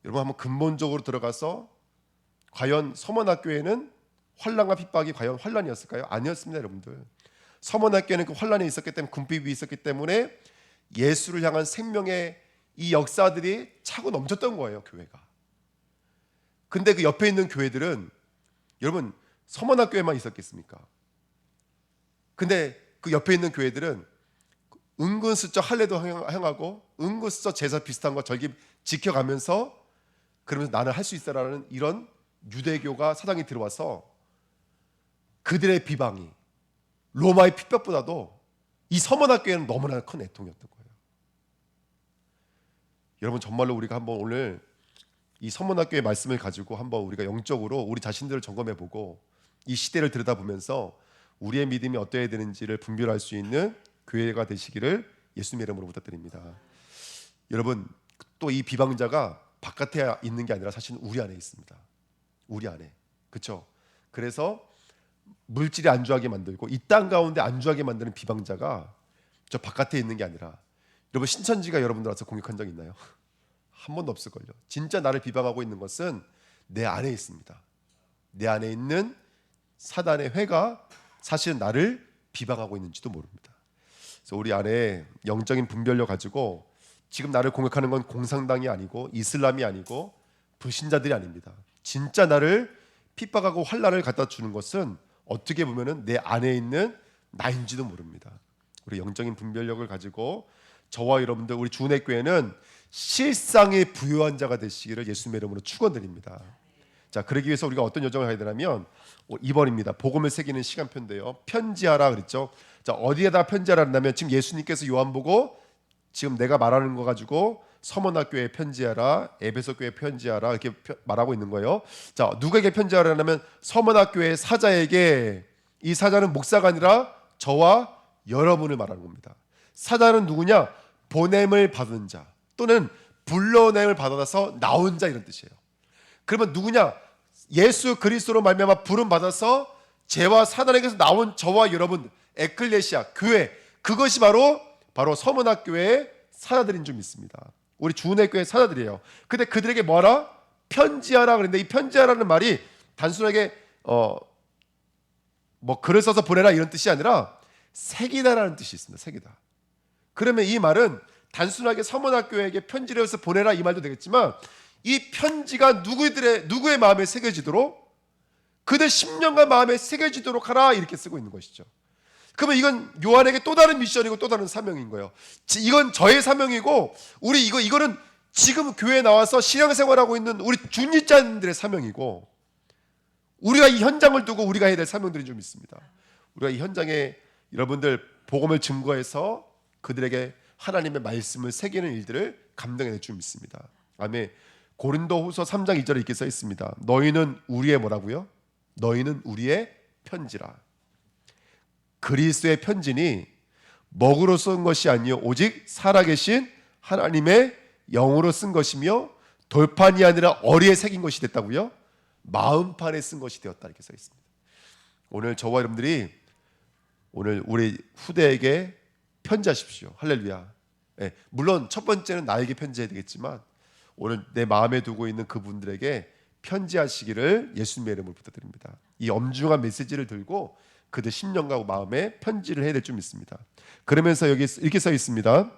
여러분 한번 근본적으로 들어가서 과연 서문학교에는 환난과 핍박이 과연 환난이었을까요? 아니었습니다, 여러분들. 서문학교에는 그 환난이 있었기 때문에, 궁핍이 있었기 때문에 예수를 향한 생명의 이 역사들이 차고 넘쳤던 거예요, 교회가. 근데 그 옆에 있는 교회들은 여러분 서문학교에만 있었겠습니까? 근데 그 옆에 있는 교회들은 은근슬쩍 할례도 행하고 은근슬쩍 제사 비슷한 거 절기 지켜가면서 그러면서 나는 할 수 있어라는 이런 유대교가 사당이 들어와서 그들의 비방이 로마의 핍박보다도 이 서문학교에는 너무나 큰 애통이었던 거예요. 여러분 정말로 우리가 한번 오늘 이 서문학교의 말씀을 가지고 한번 우리가 영적으로 우리 자신들을 점검해보고 이 시대를 들여다보면서 우리의 믿음이 어떠해야 되는지를 분별할 수 있는 교회가 되시기를 예수님의 이름으로 부탁드립니다. 여러분 또 이 비방자가 바깥에 있는 게 아니라 사실 우리 안에 있습니다. 우리 안에. 그렇죠? 그래서 물질이 안주하게 만들고 이 땅 가운데 안주하게 만드는 비방자가 저 바깥에 있는 게 아니라, 여러분 신천지가 여러분들 와서 공격한 적 있나요? 한 번도 없을걸요. 진짜 나를 비방하고 있는 것은 내 안에 있습니다. 내 안에 있는 사단의 회가 사실 나를 비방하고 있는지도 모릅니다. 그래서 우리 안에 영적인 분별력 가지고 지금 나를 공격하는 건 공산당이 아니고 이슬람이 아니고 불신자들이 아닙니다. 진짜 나를 핍박하고 환난을 갖다 주는 것은 어떻게 보면은 내 안에 있는 나인지도 모릅니다. 우리 영적인 분별력을 가지고 저와 여러분들 우리 주은혜교회는 실상의 부요한 자가 되시기를 예수님의 이름으로 축원드립니다. 자, 그러기 위해서 우리가 어떤 여정을 해야 되냐면 2번입니다. 복음을 새기는 시간표인데요. 편지하라 그랬죠. 자, 어디에다 편지하라 한다면 지금 예수님께서 요한보고 지금 내가 말하는 거 가지고 서문학교에 편지하라, 에베소교에 편지하라 이렇게 말하고 있는 거예요. 자, 누구에게 편지하라 하면 서문학교의 사자에게. 이 사자는 목사가 아니라 저와 여러분을 말하는 겁니다. 사자는 누구냐? 보냄을 받은 자 또는 불러냄을 받아서 나온 자 이런 뜻이에요. 그러면 누구냐? 예수 그리스도로 말미암아 부름 받아서 죄와 사단에게서 나온 저와 여러분, 에클레시아 교회, 그것이 바로 서문학교의 사자들인 줄 믿습니다. 우리 주은혜교회 사자들이에요. 근데 그들에게 뭐하라? 편지하라 그랬는데 이 편지하라는 말이 단순하게 뭐 글을 써서 보내라 이런 뜻이 아니라 새기다라는 뜻이 있습니다. 새기다. 그러면 이 말은 단순하게 서문학교에게 편지를 해서 보내라 이 말도 되겠지만 이 편지가 누구의 마음에 새겨지도록, 그들 심령과 마음에 새겨지도록 하라 이렇게 쓰고 있는 것이죠. 그러면 이건 요한에게 또 다른 미션이고 또 다른 사명인 거예요. 이건 저의 사명이고 이거는 지금 교회에 나와서 신앙생활하고 있는 우리 중직자들의 사명이고, 우리가 이 현장을 두고 우리가 해야 될 사명들이 좀 있습니다. 우리가 이 현장에 여러분들 복음을 증거해서 그들에게 하나님의 말씀을 새기는 일들을 감당해낼 줄 믿습니다. 아멘. 고린도후서 3장 2절에 이렇게 써 있습니다. 너희는 우리의 뭐라고요? 너희는 우리의 편지라. 그리스도의 편지니 먹으로 쓴 것이 아니요 오직 살아계신 하나님의 영으로 쓴 것이며 돌판이 아니라 어리에 새긴 것이 됐다고요? 마음판에 쓴 것이 되었다 이렇게 써 있습니다. 오늘 저와 여러분들이 오늘 우리 후대에게 편지하십시오. 할렐루야. 예, 물론 첫 번째는 나에게 편지해야 되겠지만 오늘 내 마음에 두고 있는 그분들에게 편지하시기를 예수님의 이름으로 부탁드립니다. 이 엄중한 메시지를 들고 그들 심령과 마음에 편지를 해야 될 줄 믿습니다. 그러면서 여기 이렇게 써 있습니다.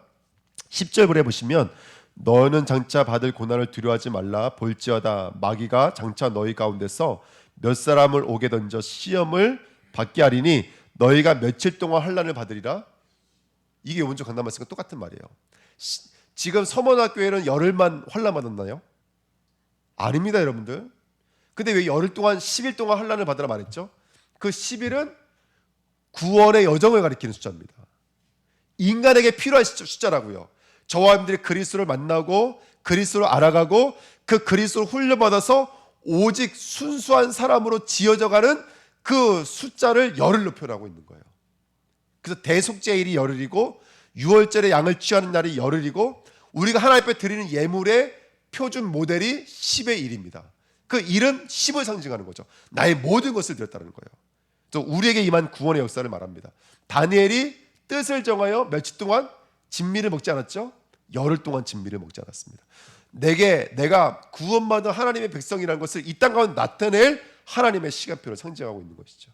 10절에 보시면 너는 장차 받을 고난을 두려워하지 말라. 볼지어다 마귀가 장차 너희 가운데서 몇 사람을 오게 던져 시험을 받게 하리니 너희가 며칠 동안 환난을 받으리라. 이게 오른쪽 강단 말씀과 똑같은 말이에요. 지금 서문학교에는 열흘만 환난 받았나요? 아닙니다, 여러분들. 근데 왜 열흘 동안 10일 동안 환난을 받으라 말했죠? 그 10일은 구원의 여정을 가리키는 숫자입니다. 인간에게 필요한 숫자라고요. 저와 여러분들이 그리스도를 만나고 그리스도를 알아가고 그 그리스도를 훈련받아서 오직 순수한 사람으로 지어져가는 그 숫자를 열흘로 표현하고 있는 거예요. 그래서 대속죄일이 열흘이고 6월절에 양을 취하는 날이 열흘이고 우리가 하나님 앞에 드리는 예물의 표준 모델이 10의 1입니다. 그 1은 10을 상징하는 거죠. 나의 모든 것을 드렸다는 거예요. 또 우리에게 임한 구원의 역사를 말합니다. 다니엘이 뜻을 정하여 며칠 동안 진미를 먹지 않았죠? 열흘 동안 진미를 먹지 않았습니다. 내가 구원받은 하나님의 백성이라는 것을 이 땅 가운데 나타낼 하나님의 시간표를 상징하고 있는 것이죠.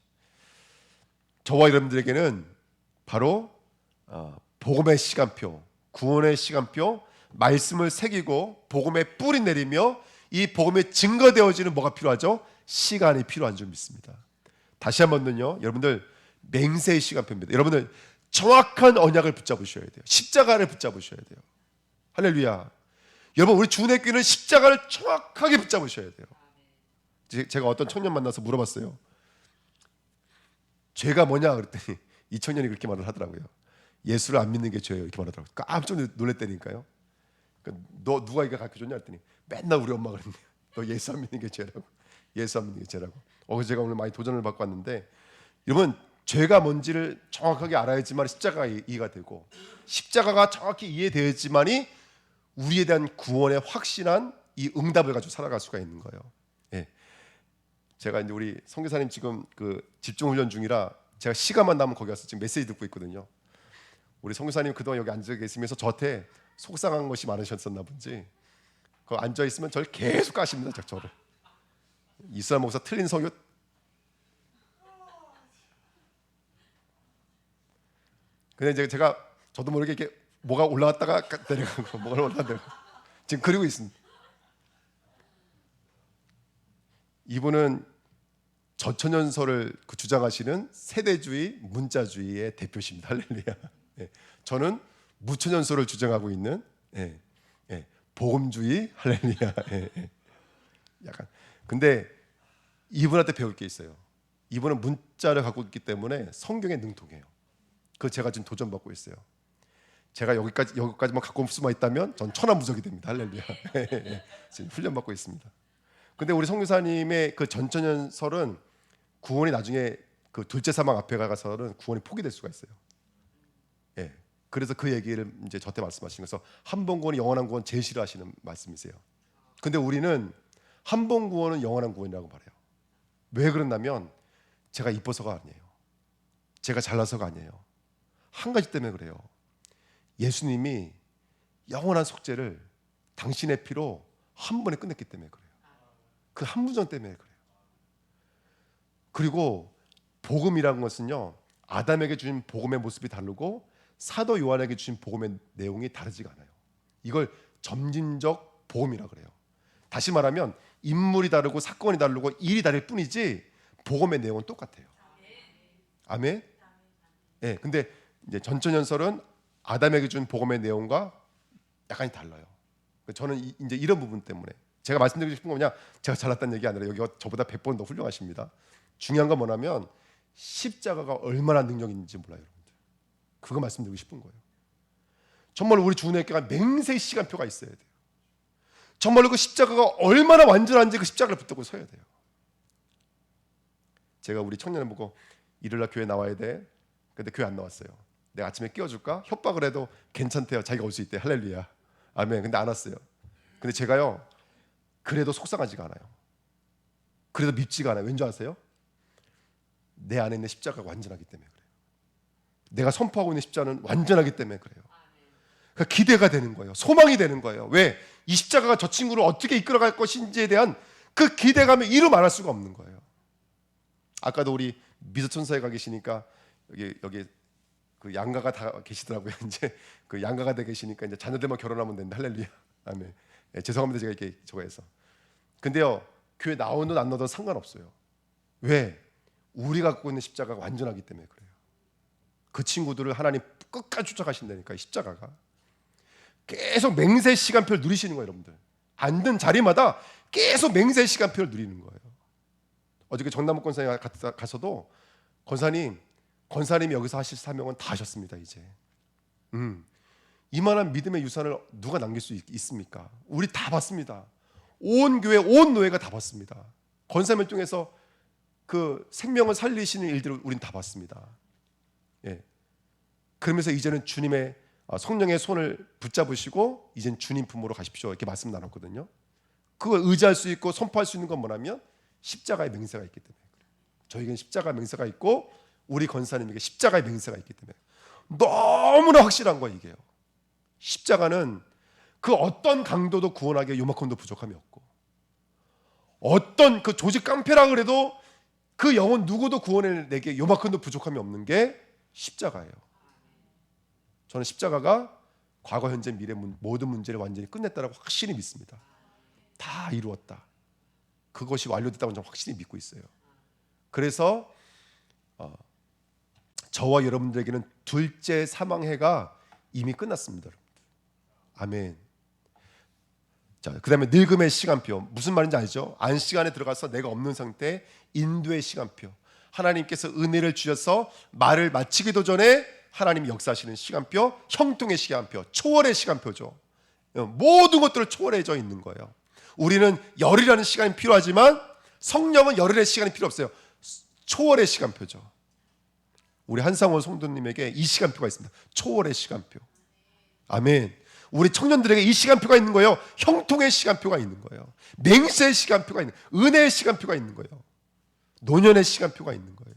저와 여러분들에게는 바로 복음의 시간표, 구원의 시간표, 말씀을 새기고 복음의 뿌리 내리며 이 복음이 증거되어지는 뭐가 필요하죠? 시간이 필요한 줄 믿습니다. 다시 한번요, 여러분들 맹세의 시간표입니다. 여러분들 정확한 언약을 붙잡으셔야 돼요. 십자가를 붙잡으셔야 돼요. 할렐루야. 여러분 우리 주은혜교회는 십자가를 정확하게 붙잡으셔야 돼요. 제가 어떤 청년 만나서 물어봤어요. 죄가 뭐냐 그랬더니 이 청년이 그렇게 말을 하더라고요. 예수를 안 믿는 게 죄예요. 이렇게 말하더라고요. 깜짝 놀랐다니까요. 그러니까 너 누가 이거 가르쳐줬냐 했더니 맨날 우리 엄마가 그랬네요. 너 예수 안 믿는 게 죄라고. 예수 안 믿는 게 죄라고. 그래서 제가 오늘 많이 도전을 받고 왔는데, 여러분 죄가 뭔지를 정확하게 알아야지만 십자가가 이해가 되고, 십자가가 정확히 이해되어야지만이 우리에 대한 구원의 확신한 이 응답을 가지고 살아갈 수가 있는 거예요. 예. 제가 이제 우리 선교사님 지금 그 집중 훈련 중이라 제가 시간만 나면 거기 가서 지금 메시지 듣고 있거든요. 우리 선교사님 그동안 여기 앉아 계시면서 저한테 속상한 것이 많으셨었나 본지 그 앉아 있으면 저를 계속 까십니다. 저를. 이스라엘 목사 틀린 설교. 근데 제가 저도 모르게 이렇게 뭐가 올라갔다가 내려가고 뭐가 올라가고 지금 그리고 있습니다. 이분은 전천연설을 주장하시는 세대주의, 문자주의의 대표십니다. 할렐루야. 예. 저는 무천연설을 주장하고 있는 복음주의. 할렐루야. 약간. 근데 이분한테 배울 게 있어요. 이분은 문자를 갖고 있기 때문에 성경에 능통해요. 그거 제가 지금 도전받고 있어요. 제가 여기까지만 갖고 올 수만 있다면 전 천하무적이 됩니다. 할렐루야. 지금 훈련받고 있습니다. 근데 우리 선교사님의 그 전천연설은 구원이 나중에 그 둘째 사망 앞에 가서는 구원이 포기될 수가 있어요. 예. 그래서 그 얘기를 이제 저한테 말씀하신 거서 한 번 구원이 영원한 구원 제일 싫어하시는 말씀이세요. 근데 우리는 한 번 구원은 영원한 구원이라고 말해요. 왜 그런다면 제가 이뻐서가 아니에요. 제가 잘나서가 아니에요. 한 가지 때문에 그래요. 예수님이 영원한 속죄를 당신의 피로 한 번에 끝냈기 때문에 그래요. 그 한 문장 때문에 그래요. 그리고 복음이라는 것은요, 아담에게 주신 복음의 모습이 다르고 사도 요한에게 주신 복음의 내용이 다르지가 않아요. 이걸 점진적 복음이라 그래요. 다시 말하면 인물이 다르고 사건이 다르고 일이 다를 뿐이지 복음의 내용은 똑같아요. 아멘. 예. 근데 이제 전천연설은 아담에게 준 복음의 내용과 약간이 달라요. 저는 이제 이런 부분 때문에 제가 말씀드리고 싶은 건 뭐냐, 제가 잘났다는 얘기 아니라 여기가 저보다 100번 더 훌륭하십니다. 중요한 건 뭐냐면 십자가가 얼마나 능력이 있는지 몰라요, 여러분들. 그거 말씀드리고 싶은 거예요. 정말 우리 주은혜교회가 맹세의 시간표가 있어야 돼요. 정말로 그 십자가가 얼마나 완전한지 그 십자가를 붙들고 서야 돼요. 제가 우리 청년을 보고 일요일날 교회 나와야 돼. 근데 교회 안 나왔어요. 내가 아침에 끼워줄까? 협박을 해도 괜찮대요. 자기가 올 수 있대. 할렐루야. 아멘. 근데 안 왔어요. 근데 제가요, 그래도 속상하지가 않아요. 그래도 밉지가 않아요. 왠지 아세요? 내 안에 있는 십자가가 완전하기 때문에 그래요. 내가 선포하고 있는 십자가는 완전하기 때문에 그래요. 그러니까 기대가 되는 거예요. 소망이 되는 거예요. 왜? 이 십자가가 저 친구를 어떻게 이끌어갈 것인지에 대한 그 기대감을 이루 말할 수가 없는 거예요. 아까도 우리 미소천사에 가 계시니까 여기 그 양가가 다 계시더라고요. 이제 그 양가가 다 계시니까 이제 자녀들만 결혼하면 된다. 할렐루야. 아멘. 예, 죄송합니다. 제가 이렇게 저거 해서. 근데요, 교회 나오든 안 나오든 상관없어요. 왜? 우리가 갖고 있는 십자가가 완전하기 때문에 그래요. 그 친구들을 하나님 끝까지 쫓아가신다니까. 이 십자가가 계속 맹세 시간표를 누리시는 거예요, 여러분들. 앉은 자리마다 계속 맹세 시간표를 누리는 거예요. 어저께 정남욱 권사님 가서도 권사님이 여기서 하실 사명은 다 하셨습니다. 이제 이만한 믿음의 유산을 누가 남길 수 있습니까? 우리 다 봤습니다. 온 교회, 온 노예가 다 봤습니다. 권사님을 통해서 그 생명을 살리시는 일들을 우린 다 봤습니다. 예. 그러면서 이제는 주님의 성령의 손을 붙잡으시고 이젠 주님 품으로 가십시오. 이렇게 말씀 나눴거든요. 그걸 의지할 수 있고 선포할 수 있는 건 뭐냐면 십자가의 맹세가 있기 때문에 그래요. 저에게는 십자가의 맹세가 있고 우리 권사님에게 십자가의 맹세가 있기 때문에 너무나 확실한 거예요. 이게요. 십자가는 그 어떤 강도도 구원하기에 요만큼도 부족함이 없고, 어떤 그 조직 깡패라 그래도 그 영혼 누구도 구원해내기에 요만큼도 부족함이 없는 게 십자가예요. 저는 십자가가 과거, 현재, 미래 모든 문제를 완전히 끝냈다라고 확실히 믿습니다. 다 이루었다. 그것이 완료됐다고 저는 확실히 믿고 있어요. 그래서 저와 여러분들에게는 둘째 사망해가 이미 끝났습니다. 여러분들. 아멘. 자, 그다음에 늙음의 시간표. 무슨 말인지 알죠? 안식안에 들어가서 내가 없는 상태, 인도의 시간표. 하나님께서 은혜를 주셔서 말을 마치기도 전에 하나님이 역사하시는 시간표, 형통의 시간표, 초월의 시간표죠. 모든 것들을 초월해져 있는 거예요. 우리는 열이라는 시간이 필요하지만 성령은 열의 시간이 필요 없어요. 초월의 시간표죠. 우리 한상원 성도님에게 이 시간표가 있습니다. 초월의 시간표. 아멘. 우리 청년들에게 이 시간표가 있는 거예요. 형통의 시간표가 있는 거예요. 맹세의 시간표가 있는 거예요. 은혜의 시간표가 있는 거예요. 노년의 시간표가 있는 거예요.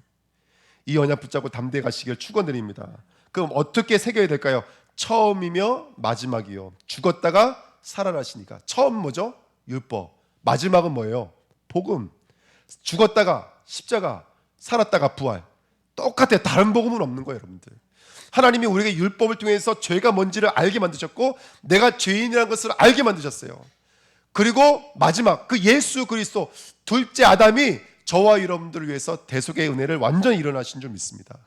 이 언약 붙잡고 담대히 가시길 축원드립니다. 그럼 어떻게 새겨야 될까요? 처음이며 마지막이요. 죽었다가 살아나시니까. 처음 뭐죠? 율법. 마지막은 뭐예요? 복음. 죽었다가 십자가, 살았다가 부활. 똑같아요. 다른 복음은 없는 거예요, 여러분들. 하나님이 우리에게 율법을 통해서 죄가 뭔지를 알게 만드셨고 내가 죄인이라는 것을 알게 만드셨어요. 그리고 마지막 그 예수 그리스도 둘째 아담이 저와 여러분들을 위해서 대속의 은혜를 완전히 일어나신 줄 믿습니다.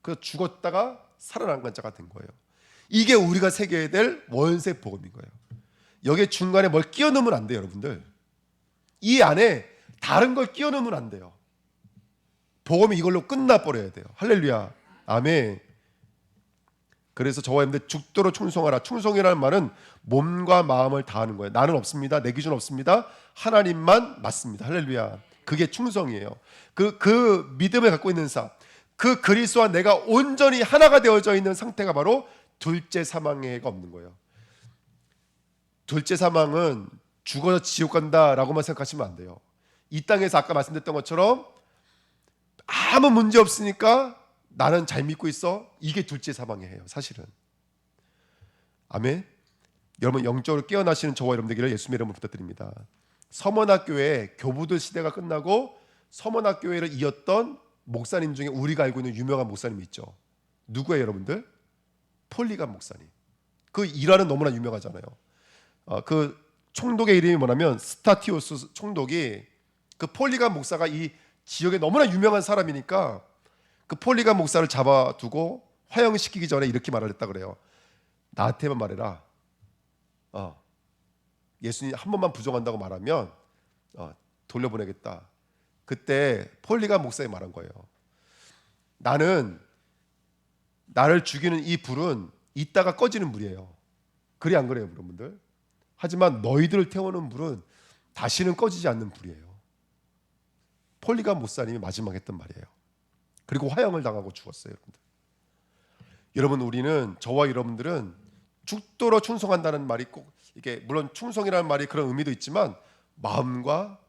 그 죽었다가 살아난 자가 된 거예요. 이게 우리가 새겨야 될 원색 복음인 거예요. 여기에 중간에 뭘 끼워 넣으면 안 돼요, 여러분들. 이 안에 다른 걸 끼워 넣으면 안 돼요. 복음이 이걸로 끝나버려야 돼요. 할렐루야. 아멘. 그래서 저와 여러분들 죽도록 충성하라. 충성이라는 말은 몸과 마음을 다하는 거예요. 나는 없습니다. 내 기준 없습니다. 하나님만 맞습니다. 할렐루야. 그게 충성이에요. 그 믿음을 갖고 있는 삶, 그 그리스도와 내가 온전히 하나가 되어져 있는 상태가 바로 둘째 사망의 해가 없는 거예요. 둘째 사망은 죽어서 지옥 간다라고만 생각하시면 안 돼요. 이 땅에서 아까 말씀드렸던 것처럼 아무 문제 없으니까 나는 잘 믿고 있어. 이게 둘째 사망의 해요, 사실은. 아멘. 여러분 영적으로 깨어나시는 저와 여러분 되기를 예수님의 이름으로 부탁드립니다. 서머나교회 교부들 시대가 끝나고 서머나교회를 이었던 목사님 중에 우리가 알고 있는 유명한 목사님이 있죠. 누구예요, 여러분들? 폴리감 목사님. 그 일화는 너무나 유명하잖아요. 그 총독의 이름이 뭐냐면 스타티오스 총독이 그 폴리감 목사가 이 지역에 너무나 유명한 사람이니까 그 폴리감 목사를 잡아두고 화형시키기 전에 이렇게 말을 했다 그래요. 나한테만 말해라. 예수님 한 번만 부정한다고 말하면 돌려보내겠다. 그때 폴리감 목사님이 말한 거예요. 나를 죽이는 이 불은 이따가 꺼지는 불이에요. 그래 안 그래요, 여러분들? 하지만 너희들을 태우는 불은 다시는 꺼지지 않는 불이에요. 폴리감 목사님이 마지막 했던 말이에요. 그리고 화형을 당하고 죽었어요, 여러분들. 여러분, 우리는 저와 여러분들은 죽도록 충성한다는 말이 꼭 이게 물론 충성이라는 말이 그런 의미도 있지만 마음과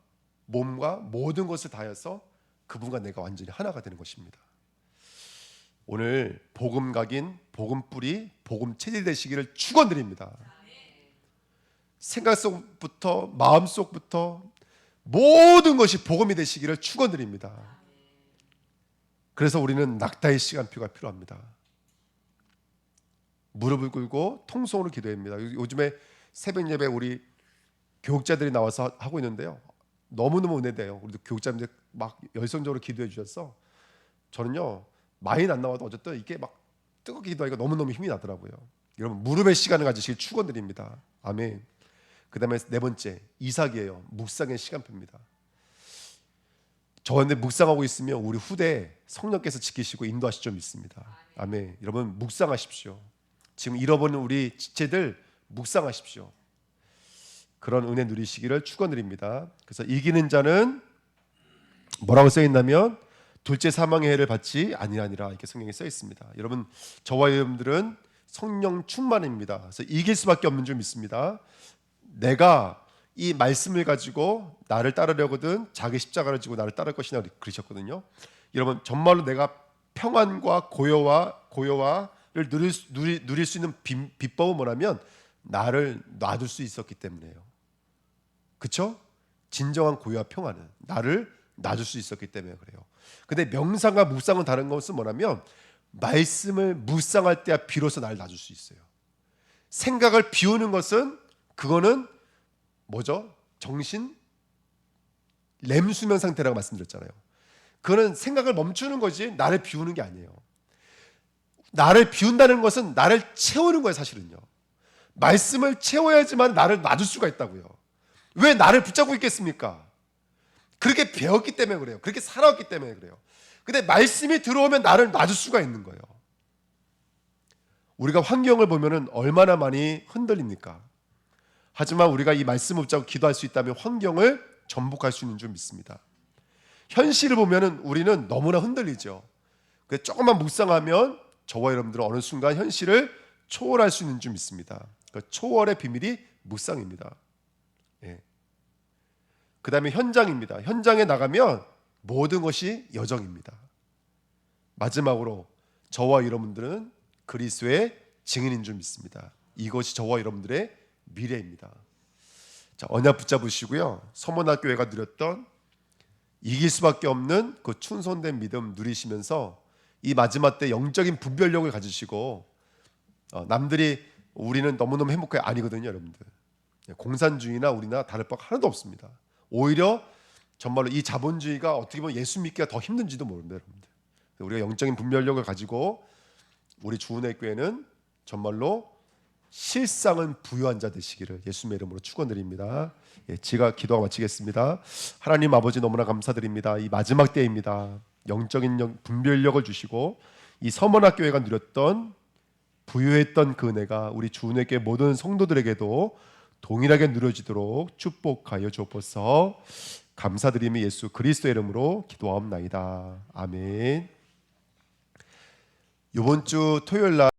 몸과 모든 것을 다해서 그분과 내가 완전히 하나가 되는 것입니다. 오늘 복음 각인, 복음 뿌리, 복음 체질 되시기를 축원드립니다. 생각 속부터 마음 속부터 모든 것이 복음이 되시기를 축원드립니다. 그래서 우리는 낙타의 시간표가 필요합니다. 무릎을 꿇고 통성으로 기도합니다. 요즘에 새벽 예배 우리 교육자들이 나와서 하고 있는데요. 너무너무 은혜돼요. 우리도 교육자님들 막 열성적으로 기도해 주셔서 저는요 많이는 안 나와도 어쨌든 이게 막 뜨겁게 기도하니까 너무너무 힘이 나더라고요. 여러분 무릎의 시간을 가지시길 축원드립니다. 아멘. 그 다음에 네 번째 이삭이에요. 묵상의 시간표입니다. 저한테 묵상하고 있으면 우리 후대 성령께서 지키시고 인도하실 줄 믿습니다. 아멘. 여러분 묵상하십시오. 지금 잃어버린 우리 지체들 묵상하십시오. 그런 은혜 누리시기를 축원드립니다. 그래서 이기는 자는 뭐라고 써 있냐면 둘째 사망의 해를 받지 아니하니라 이렇게 성경에 써 있습니다. 여러분 저와 여러분들은 성령 충만입니다. 그래서 이길 수밖에 없는 줄 믿습니다. 내가 이 말씀을 가지고 나를 따르려거든 자기 십자가를 지고 나를 따를 것이냐 그러셨거든요. 여러분 정말로 내가 평안과 고요를 누릴 수 있는 비법은 뭐냐면 나를 놔둘 수 있었기 때문이에요. 그렇죠? 진정한 고요와 평안은 나를 놔줄 수 있었기 때문에 그래요. 근데 명상과 묵상은 다른 것은 뭐냐면 말씀을 묵상할 때야 비로소 나를 놔줄 수 있어요. 생각을 비우는 것은 그거는 뭐죠? 정신 렘수면 상태라고 말씀드렸잖아요. 그거는 생각을 멈추는 거지 나를 비우는 게 아니에요. 나를 비운다는 것은 나를 채우는 거예요, 사실은요. 말씀을 채워야지만 나를 놔줄 수가 있다고요. 왜 나를 붙잡고 있겠습니까? 그렇게 배웠기 때문에 그래요. 그렇게 살아왔기 때문에 그래요. 근데 말씀이 들어오면 나를 놔줄 수가 있는 거예요. 우리가 환경을 보면은 얼마나 많이 흔들립니까? 하지만 우리가 이 말씀을 붙잡고 기도할 수 있다면 환경을 전복할 수 있는 줄 믿습니다. 현실을 보면은 우리는 너무나 흔들리죠. 그 조금만 묵상하면 저와 여러분들은 어느 순간 현실을 초월할 수 있는 줄 믿습니다. 그 초월의 비밀이 묵상입니다. 예. 그 다음에 현장입니다. 현장에 나가면 모든 것이 여정입니다. 마지막으로 저와 여러분들은 그리스도의 증인인 줄 믿습니다. 이것이 저와 여러분들의 미래입니다. 자, 언약 붙잡으시고요. 서문학교회가 누렸던 이길 수밖에 없는 그 충성된 믿음 누리시면서 이 마지막 때 영적인 분별력을 가지시고 남들이 우리는 너무너무 행복해 아니거든요, 여러분들. 공산주의나 우리나 다를 바가 하나도 없습니다. 오히려 정말로 이 자본주의가 어떻게 보면 예수 믿기가 더 힘든지도 모릅니다, 여러분들. 우리가 영적인 분별력을 가지고 우리 주은혜 교회는 정말로 실상은 부유한 자 되시기를 예수님의 이름으로 축원드립니다. 제가 기도하고 마치겠습니다. 하나님 아버지 너무나 감사드립니다. 이 마지막 때입니다. 영적인 분별력을 주시고 이 서문학교회가 누렸던 부유했던 그 은혜가 우리 주은혜 교회 모든 성도들에게도 동일하게 누려지도록 축복하여 주옵소서. 감사드리며 예수 그리스도의 이름으로 기도하옵나이다. 아멘. 이번 주 토요일 날